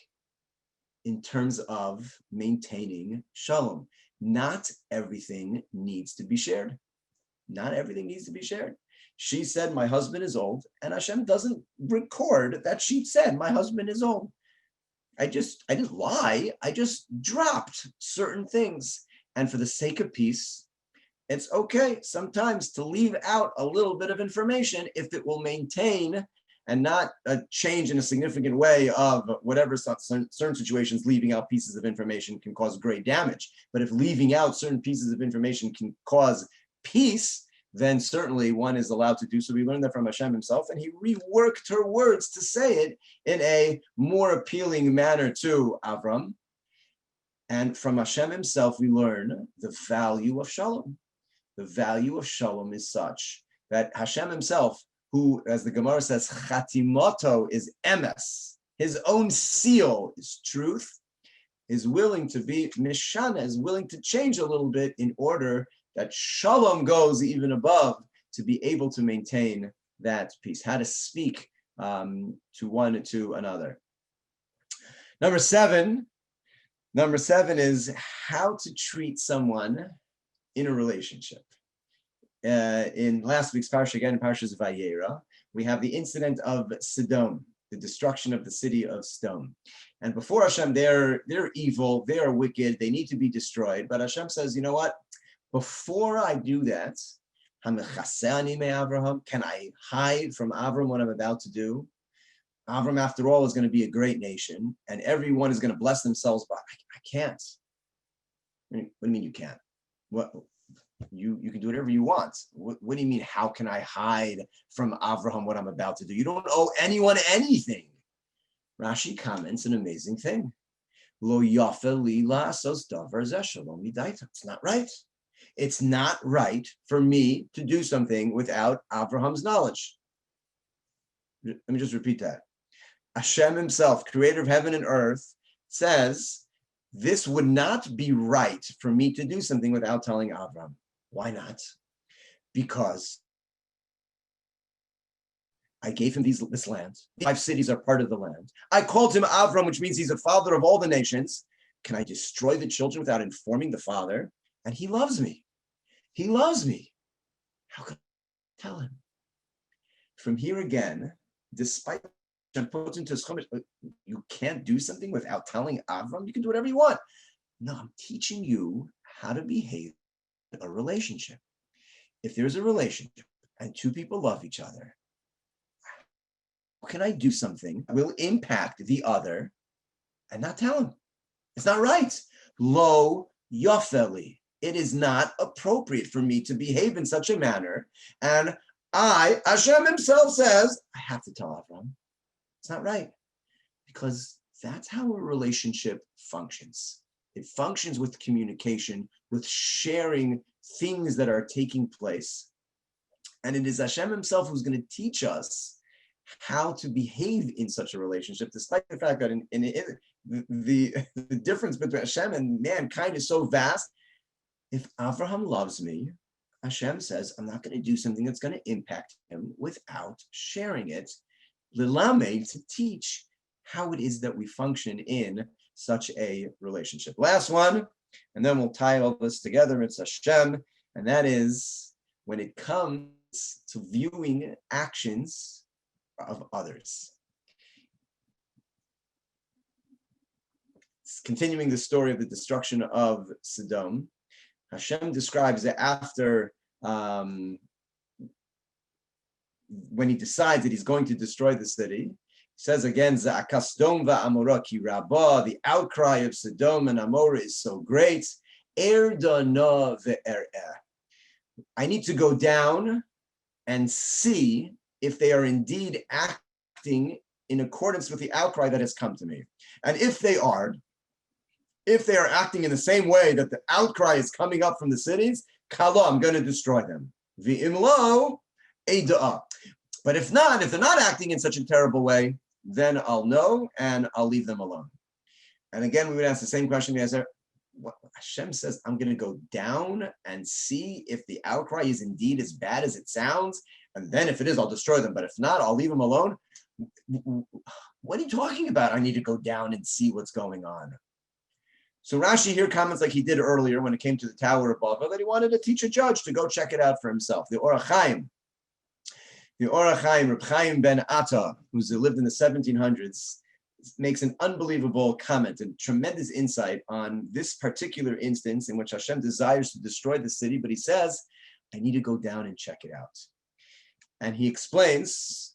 in terms of maintaining shalom. Not everything needs to be shared. Not everything needs to be shared. She said, my husband is old, and Hashem doesn't record that she said, my husband is old. I didn't lie. I just dropped certain things. And for the sake of peace, it's okay sometimes to leave out a little bit of information if it will maintain and not change in a significant way of whatever certain situations. Leaving out pieces of information can cause great damage. But if leaving out certain pieces of information can cause peace, then certainly one is allowed to do so. We learned that from Hashem himself, and he reworked her words to say it in a more appealing manner to Avram. And from Hashem himself, we learn the value of shalom. The value of shalom is such that Hashem himself, who, as the Gemara says, chatimoto is emes, his own seal is truth, is willing to be mishana, is willing to change a little bit in order that shalom goes even above to be able to maintain that peace. How to speak to another. Number seven is how to treat someone in a relationship. In last week's parsha, again, Parshas Vayera, we have the incident of Sodom, the destruction of the city of Sodom. And before Hashem, they're evil, they are wicked, they need to be destroyed. But Hashem says, you know what? Before I do that, Can I hide from Avram what I'm about to do? Avram, after all, is going to be a great nation, and everyone is going to bless themselves. But I can't. What do you mean you can't? What you can do whatever you want. What do you mean? How can I hide from Avraham what I'm about to do? You don't owe anyone anything. Rashi comments an amazing thing. Lo yafe li la'asos davar zeh shalom midaita. It's not right. It's not right for me to do something without Abraham's knowledge. Let me just repeat that. Hashem himself, creator of heaven and earth, says, this would not be right for me to do something without telling Abraham. Why not? Because I gave him this land. 5 cities are part of the land. I called him Avram, which means he's a father of all the nations. Can I destroy the children without informing the father? And he loves me. He loves me. How can I tell him? From here again, despite puts into his chumash, you can't do something without telling Avram. You can do whatever you want. No, I'm teaching you how to behave in a relationship. If there's a relationship and 2 people love each other, how can I do something that will impact the other and not tell him? It's not right. Lo yafeli. It is not appropriate for me to behave in such a manner. And Hashem himself says, I have to tell Avram. It's not right, because that's how a relationship functions. It functions with communication, with sharing things that are taking place. And it is Hashem himself who's going to teach us how to behave in such a relationship, despite the fact that the difference between Hashem and mankind is so vast. If Avraham loves me, Hashem says, I'm not going to do something that's going to impact him without sharing it. Lilame, to teach how it is that we function in such a relationship. Last one, and then we'll tie all this together. It's Hashem, and that is when it comes to viewing actions of others. It's continuing the story of the destruction of Sodom. Hashem describes that after when he decides that he's going to destroy the city, he says again, Za'akasdom va'amora ki rabba, the outcry of Sodom and Amorah is so great. Erdana ve'er'eh. I need to go down and see if they are indeed acting in accordance with the outcry that has come to me. And if they are acting in the same way that the outcry is coming up from the cities, kala, I'm going to destroy them. V'imlo eida'ah. But if they're not acting in such a terrible way, then I'll know and I'll leave them alone. And again, we would ask the same question. We ask, what Hashem says, I'm going to go down and see if the outcry is indeed as bad as it sounds. And then if it is, I'll destroy them. But if not, I'll leave them alone. What are you talking about? I need to go down and see what's going on. So Rashi here comments like he did earlier when it came to the Tower of Babel, that he wanted to teach a judge to go check it out for himself. The Orach Chaim, Reb Chaim ben Atta, who lived in the 1700s, makes an unbelievable comment and tremendous insight on this particular instance in which Hashem desires to destroy the city, but he says, I need to go down and check it out. And he explains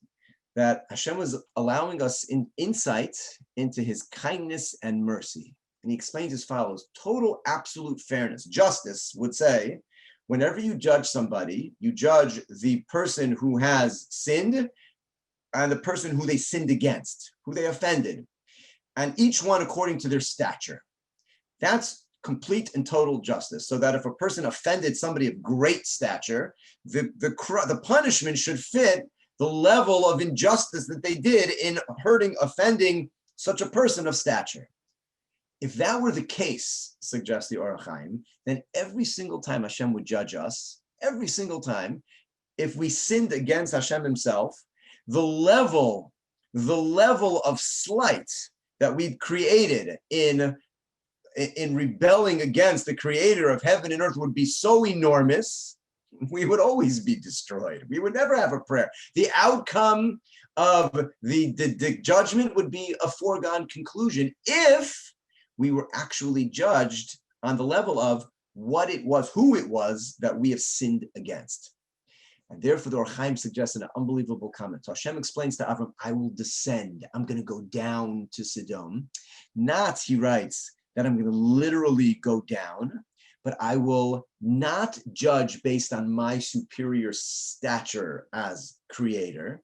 that Hashem was allowing us insight into his kindness and mercy. And he explains as follows: total absolute fairness, justice would say, whenever you judge somebody, you judge the person who has sinned and the person who they sinned against, who they offended, and each one according to their stature. That's complete and total justice. So that if a person offended somebody of great stature, the punishment should fit the level of injustice that they did in offending such a person of stature. If that were the case, suggests the Orach Chaim, then every single time Hashem would judge us, every single time, if we sinned against Hashem himself, the level of slight that we've created in rebelling against the creator of heaven and earth would be so enormous, we would always be destroyed. We would never have a prayer. The outcome of the judgment would be a foregone conclusion if we were actually judged on the level of what it was, who it was that we have sinned against. And therefore, the Or Chaim suggests an unbelievable comment. So Hashem explains to Avram, I will descend. I'm going to go down to Sodom. Not, he writes, that I'm going to literally go down, but I will not judge based on my superior stature as creator.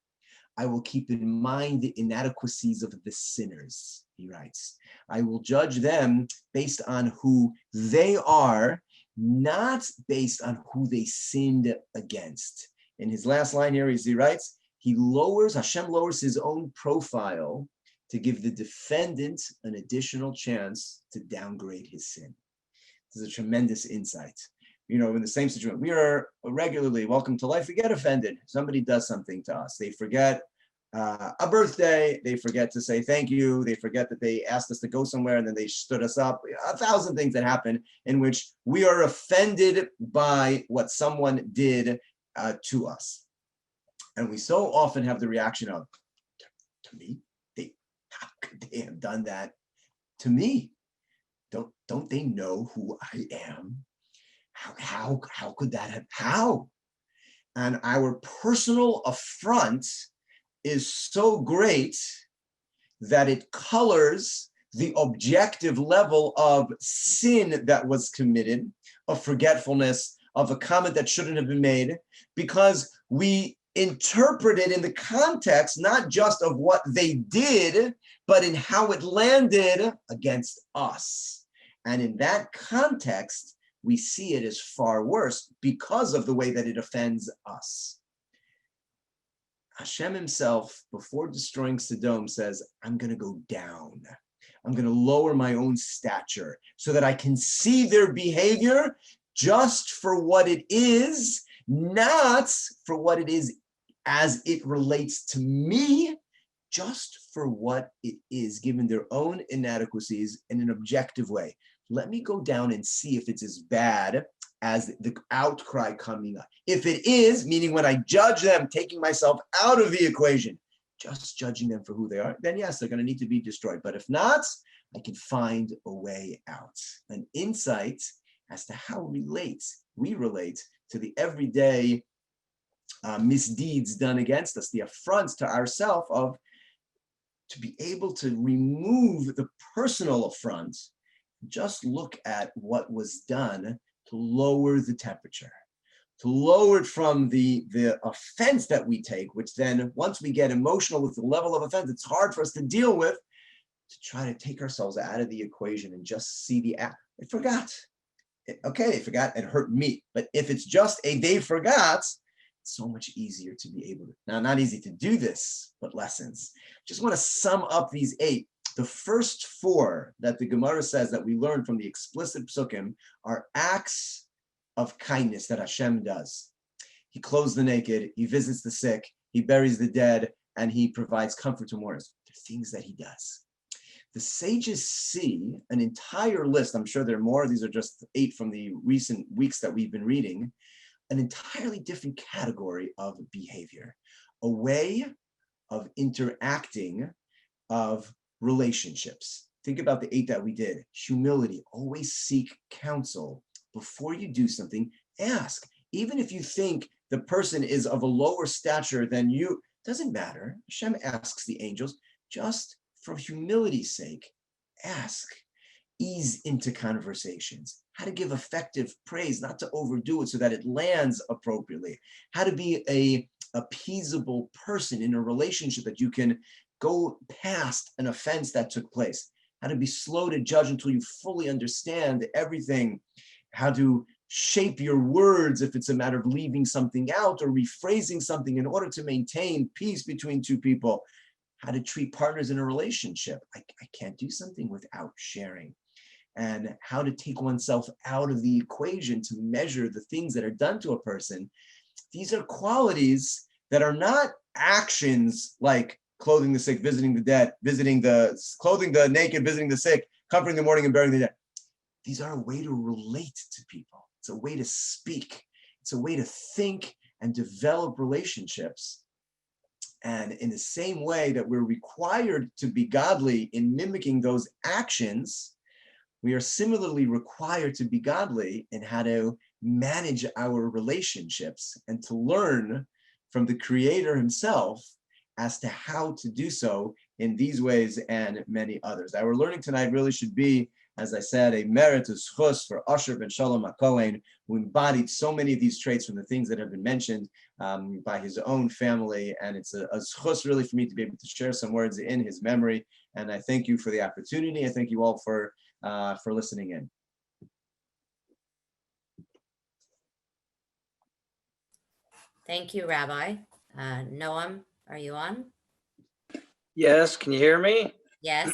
I will keep in mind the inadequacies of the sinners, he writes. I will judge them based on who they are, not based on who they sinned against. In his last line here, he writes, Hashem lowers his own profile to give the defendant an additional chance to downgrade his sin. This is a tremendous insight. In the same situation, we are regularly, welcome to life, we get offended. Somebody does something to us. They forget a birthday, they forget to say thank you, they forget that they asked us to go somewhere and then they stood us up. 1,000 things that happen in which we are offended by what someone did to us. And we so often have the reaction of, to me? How could they have done that to me? Don't they know who I am? How could that have, how? And our personal affront is so great that it colors the objective level of sin that was committed, of forgetfulness, of a comment that shouldn't have been made, because we interpret it in the context, not just of what they did, but in how it landed against us. And in that context, we see it as far worse because of the way that it offends us. Hashem himself, before destroying Sodom, says, I'm going to go down. I'm going to lower my own stature so that I can see their behavior just for what it is, not for what it is as it relates to me, just for what it is, given their own inadequacies in an objective way. Let me go down and see if it's as bad as the outcry coming up. If it is, meaning when I judge them, taking myself out of the equation, just judging them for who they are, then yes, they're going to need to be destroyed. But if not, I can find a way out. An insight as to how we relate to the everyday misdeeds done against us, the affronts to ourselves, of to be able to remove the personal affront, just look at what was done to lower the temperature, to lower it from the offense that we take, which then once we get emotional with the level of offense, it's hard for us to deal with, to try to take ourselves out of the equation and just see the act. They forgot. Okay, they forgot, it hurt me. But if it's just they forgot, it's so much easier to be able to, now not easy to do this, but lessons. Just want to sum up these 8. The first 4 that the Gemara says that we learn from the explicit psukim are acts of kindness that Hashem does. He clothes the naked, he visits the sick, he buries the dead, and he provides comfort to mourners. They're things that he does. The sages see an entire list, I'm sure there are more, these are just 8 from the recent weeks that we've been reading, an entirely different category of behavior, a way of interacting, of relationships. Think about the 8 that we did. Humility, always seek counsel. Before you do something, ask. Even if you think the person is of a lower stature than you, doesn't matter. Hashem asks the angels, just for humility's sake, ask. Ease into conversations, how to give effective praise, not to overdo it so that it lands appropriately, how to be a appeasable person in a relationship that you can go past an offense that took place, how to be slow to judge until you fully understand everything, how to shape your words if it's a matter of leaving something out or rephrasing something in order to maintain peace between 2 people, how to treat partners in a relationship. I can't do something without sharing. And how to take oneself out of the equation to measure the things that are done to a person. These are qualities that are not actions like clothing the sick, visiting the dead, clothing the naked, visiting the sick, comforting the mourning and burying the dead. These are a way to relate to people. It's a way to speak. It's a way to think and develop relationships. And in the same way that we're required to be godly in mimicking those actions, we are similarly required to be godly in how to manage our relationships and to learn from the Creator himself as to how to do so in these ways and many others. Our learning tonight really should be, as I said, a merit, a schus for Osher ben Shalom HaKohen, who embodied so many of these traits from the things that have been mentioned by his own family. And it's a schus really for me to be able to share some words in his memory. And I thank you for the opportunity. I thank you all for listening in. Thank you, Rabbi. Noam, are you on? Yes, can you hear me? Yes.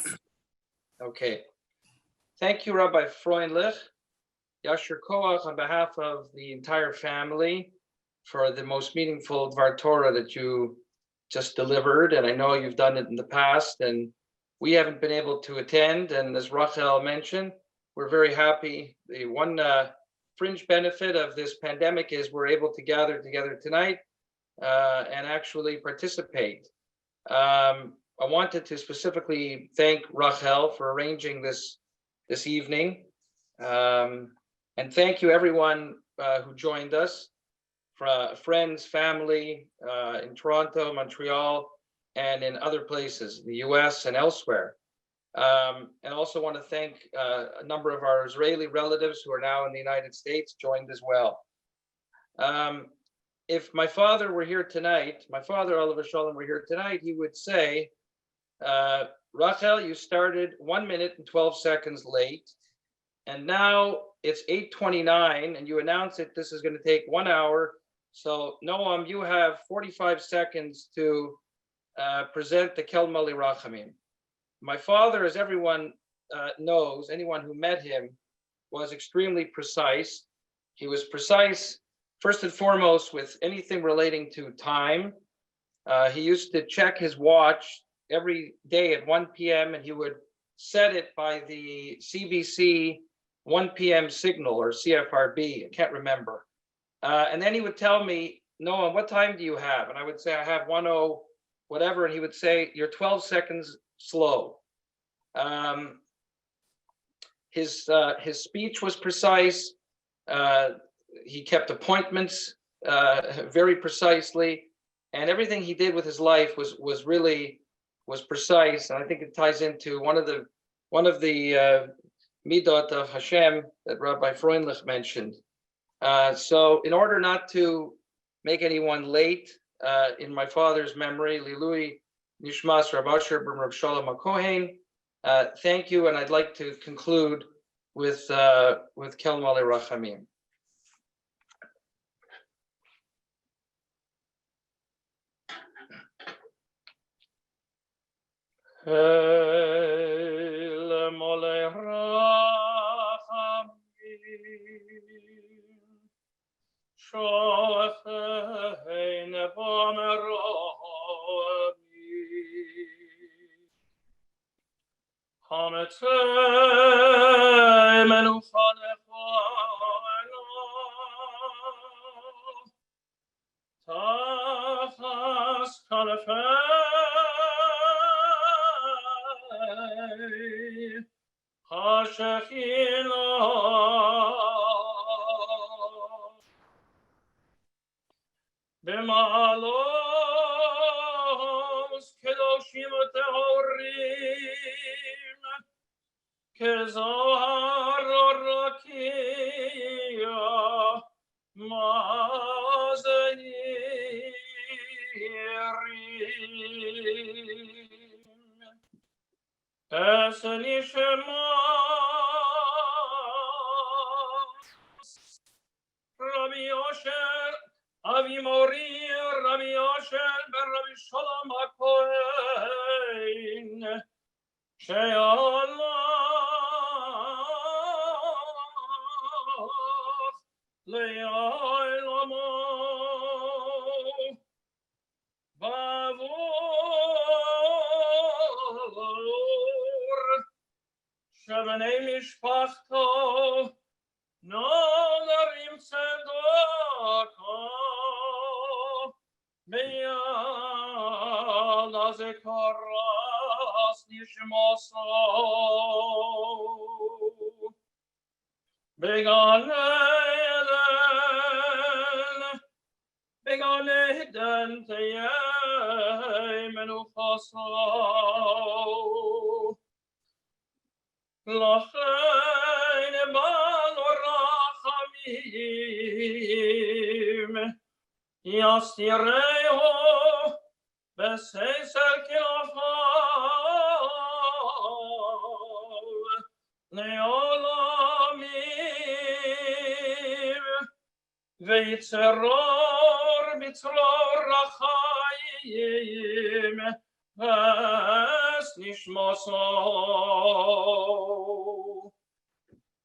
Okay. Thank you, Rabbi Freundlich. Yasher Koach on behalf of the entire family for the most meaningful Dvar Torah that you just delivered. And I know you've done it in the past and we haven't been able to attend. And as Rachel mentioned, we're very happy. The one fringe benefit of this pandemic is we're able to gather together tonight and actually participate. I wanted to specifically thank Rachel for arranging this evening. And thank you everyone who joined us, friends, family in Toronto, Montreal, and in other places, the US and elsewhere. And also want to thank a number of our Israeli relatives who are now in the United States, joined as well. If my father were here tonight, my father, Oliver Shalom, were here tonight, he would say, Rachel, you started 1 minute and 12 seconds late, and now it's 8:29, and you announced that this is going to take 1 hour. So, Noam, you have 45 seconds to present the Kelma Lirachamim. My father, as everyone knows, anyone who met him, was extremely precise. He was precise, first and foremost, with anything relating to time. He used to check his watch every day at 1 p.m. and he would set it by the CBC 1 p.m. signal or CFRB, I can't remember. And then he would tell me, Noah, what time do you have? And I would say, I have 10 whatever. And he would say, you're 12 seconds slow. His speech was precise. He kept appointments very precisely. And everything he did with his life was really precise, and I think it ties into one of the midot of Hashem that Rabbi Freundlich mentioned. So, in order not to make anyone late, in my father's memory, Lilui Nishmas Rav Osher ben Rav Shalom HaKohen, thank you, and I'd like to conclude with Kelma Lirachamim. El mole rachamim shochein b'merami hametzei menucha nefano tachas kanefei HaShekhinah B'ma'alos kedoshim tehorim kezohar rakia mazehirim es nishma Rabbi Osher, Avi Mori, Rabbi Osher, ben Rabbi Shalom HaKohen, she'alach le'olamo bavur she'bnei mishpachto Nodarim tzedaka meyad azekaras nishmoso Began Eden, began Eden, Teyem Menuchaso. Lachain Banu Rachamim, Yastireo, Beseser Kilafav, Neolamim, Veitzeror Bitzror Rachayim, Ves Nishmoso.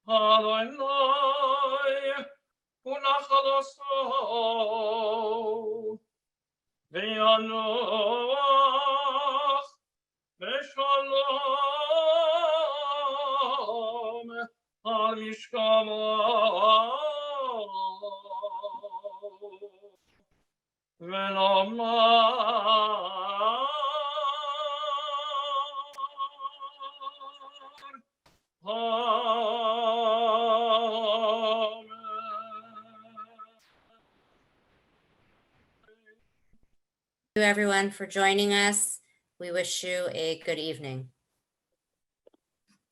Adonai, Unachadoso, Ve'anoach, Ve'shalom, Al Mishkamo, Ve'lomar, Amen. Thank you, everyone, for joining us. We wish you a good evening.